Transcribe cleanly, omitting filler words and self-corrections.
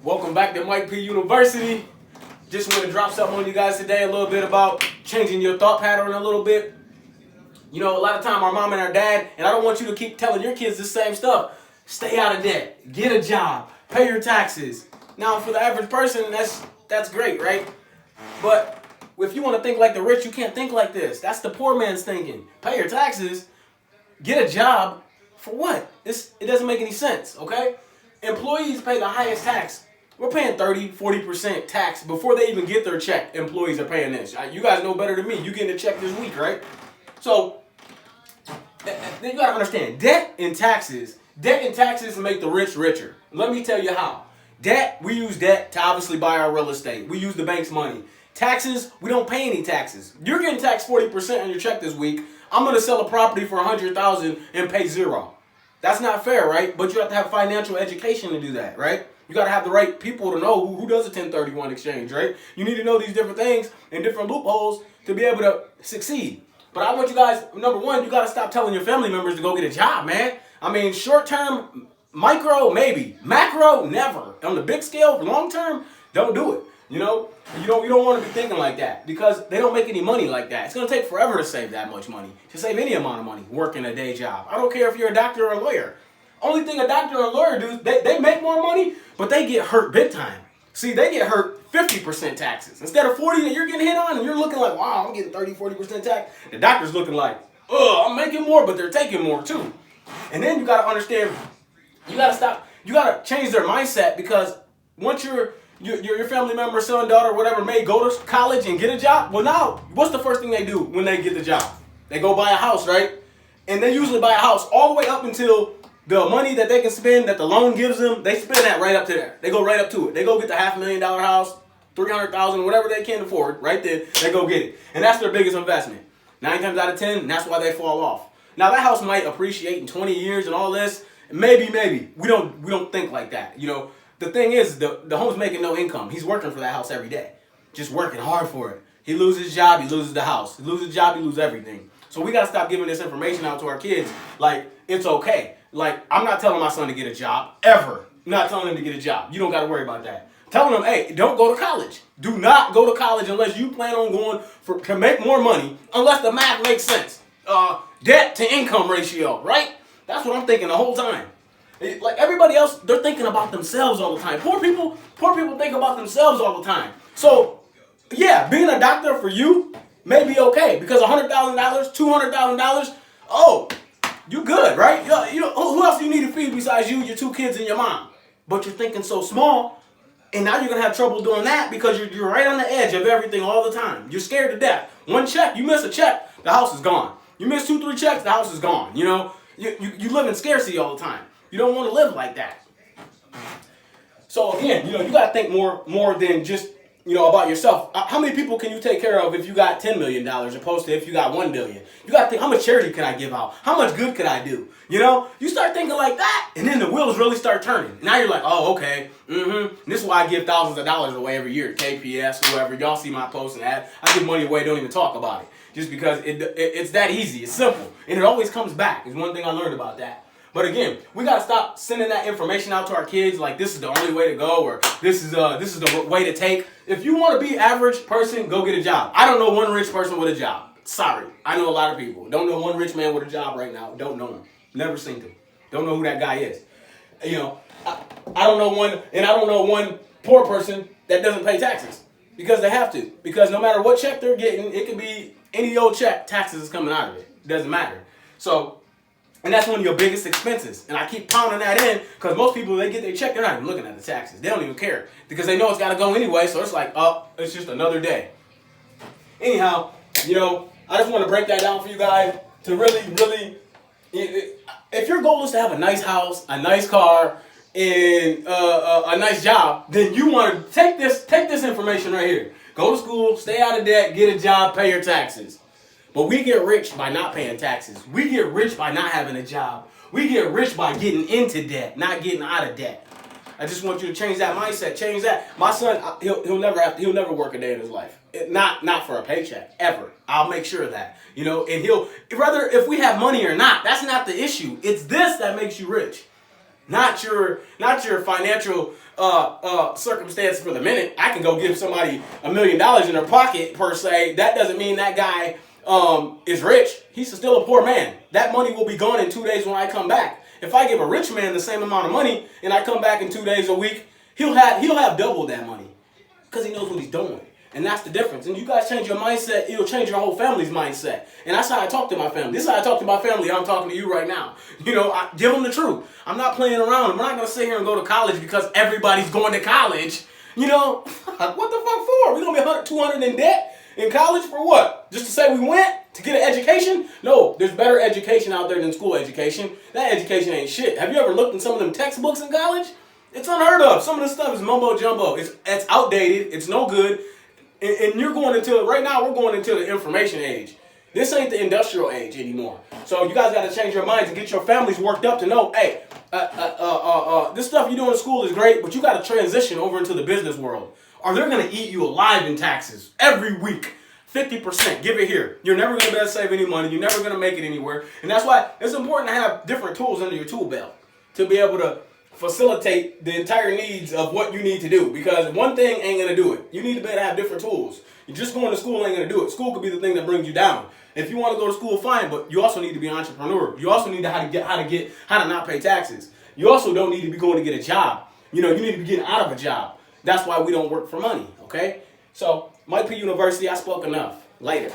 Welcome back to Mikepuniversity. Just want to drop something on you guys today, a little bit about changing your thought pattern a little bit. You know, a lot of time our mom and our dad, and I don't want you to keep telling your kids the same stuff. Stay out of debt, get a job, pay your taxes. Now, for the average person, that's great, right? But if you want to think like the rich, you can't think like this. That's the poor man's thinking. Pay your taxes, get a job, for what? It doesn't make any sense, okay? Employees pay the highest tax. We're paying 30-40% tax before they even get their check. Employees are paying this. You guys know better than me. You getting a check this week, right? So, you gotta understand, debt and taxes make the rich richer. Let me tell you how. Debt, we use debt to obviously buy our real estate. We use the bank's money. Taxes, we don't pay any taxes. You're getting taxed 40% on your check this week. I'm gonna sell a property for $100,000 and pay zero. That's not fair, right? But you have to have financial education to do that, right? You got to have the right people to know who does a 1031 exchange, right? You need to know these different things and different loopholes to be able to succeed. But I want you guys, number one, you got to stop telling your family members to go get a job, man. I mean, short term, micro, maybe. Macro, never. On the big scale, long term, don't do it. You know, you don't want to be thinking like that because they don't make any money like that. It's going to take forever to save that much money, to save any amount of money working a day job. I don't care if you're a doctor or a lawyer. Only thing a doctor or a lawyer do, they make more money, but they get hurt big time. See, they get hurt 50% taxes. Instead of 40 that you're getting hit on, and you're looking like, wow, I'm getting 30-40% tax. The doctor's looking like, I'm making more, but they're taking more too. And then you got to understand, you got to change their mindset because once your family member, son, daughter, whatever may go to college and get a job, well now, what's the first thing they do when they get the job? They go buy a house, right? And they usually buy a house all the way up until the money that they can spend, that the loan gives them, they spend that right up to there. They go right up to it. They go get the $500,000 house, $300,000, whatever they can afford, right there, they go get it. And that's their biggest investment. 9 times out of 10, that's why they fall off. Now that house might appreciate in 20 years and all this. Maybe. We don't think like that. You know, the thing is, the home's making no income. He's working for that house every day. Just working hard for it. He loses his job, he loses the house. He loses his job, he loses everything. So we gotta stop giving this information out to our kids. Like, it's okay. Like, I'm not telling my son to get a job, ever. I'm not telling him to get a job. You don't got to worry about that. Telling him, hey, don't go to college. Do not go to college unless you plan on going to make more money, unless the math makes sense. Debt to income ratio, right? That's what I'm thinking the whole time. Like everybody else, they're thinking about themselves all the time. Poor people think about themselves all the time. So, yeah, being a doctor for you may be okay because $100,000, $200,000, you good, right? You know, who else do you need to feed besides you, your 2 kids, and your mom? But you're thinking so small, and now you're going to have trouble doing that because you're right on the edge of everything all the time. You're scared to death. One check, you miss a check, the house is gone. You miss 2-3 checks, the house is gone. You know, you live in scarcity all the time. You don't want to live like that. So again, you got to think more than just, about yourself. How many people can you take care of if you got $10 million opposed to if you got $1 billion? You got to think, how much charity can I give out? How much good could I do? You start thinking like that, and then the wheels really start turning. Now you're like, oh, okay. This is why I give thousands of dollars away every year. KPS, whoever. Y'all see my posts and that. I give money away, don't even talk about it. Just because it's that easy. It's simple. And it always comes back. Is one thing I learned about that. But again, we gotta stop sending that information out to our kids like this is the only way to go or this is the way to take. If you want to be average person, go get a job. I don't know one rich person with a job. Sorry, I know a lot of people. Don't know one rich man with a job right now. Don't know him. Never seen him. Don't know who that guy is. I don't know one, and I don't know one poor person that doesn't pay taxes because they have to. Because no matter what check they're getting, it could be any old check. Taxes is coming out of it. It doesn't matter. So. And that's one of your biggest expenses. And I keep pounding that in because most people, they get their check, they're not even looking at the taxes. They don't even care because they know it's got to go anyway. So it's like, it's just another day. Anyhow, I just want to break that down for you guys to really, if your goal is to have a nice house, a nice car, and a nice job, then you want to take this information right here. Go to school, stay out of debt, get a job, pay your taxes. But we get rich by not paying taxes. We get rich by not having a job. We get rich by getting into debt, not getting out of debt. I just want you to change that mindset. Change that. My son, he'll never work a day in his life. Not for a paycheck ever. I'll make sure of that. And he'll rather if we have money or not. That's not the issue. It's this that makes you rich. not your financial circumstance for the minute. I can go give somebody $1 million in their pocket per se. That doesn't mean that guy is rich. He's still a poor man. That money will be gone in 2 days when I come back. If I give a rich man the same amount of money and I come back in 2 days a week, he'll have double that money because he knows what he's doing. And that's the difference. And you guys change your mindset, it'll change your whole family's mindset. And that's how I talk to my family. This is how I talk to my family. I'm talking to you right now. You know, I give them the truth. I'm not playing around. I'm not going to sit here and go to college because everybody's going to college. You know, what the fuck for? We're going to be 100, 200 in debt in college for what? Just to say we went to get an education? No, there's better education out there than school education. That education ain't shit. Have you ever looked in some of them textbooks in college? It's unheard of. Some of this stuff is mumbo jumbo. It's outdated. It's no good. And you're going into, right now, we're going into the information age. This ain't the industrial age anymore. So you guys got to change your minds and get your families worked up to know, hey, this stuff you do in school is great, but you got to transition over into the business world. Or they're going to eat you alive in taxes every week. 50%, give it here. You're never going to be able to save any money. You're never going to make it anywhere. And that's why it's important to have different tools under your tool belt to be able to facilitate the entire needs of what you need to do, because one thing ain't going to do it. You need to be able to have different tools. You just going to school ain't going to do it. School could be the thing that brings you down. If you want to go to school, fine, but you also need to be an entrepreneur. You also need to how to not pay taxes. You also don't need to be going to get a job. You know, you need to be getting out of a job. That's why we don't work for money, okay? So, Mike P. University, I spoke enough. Later.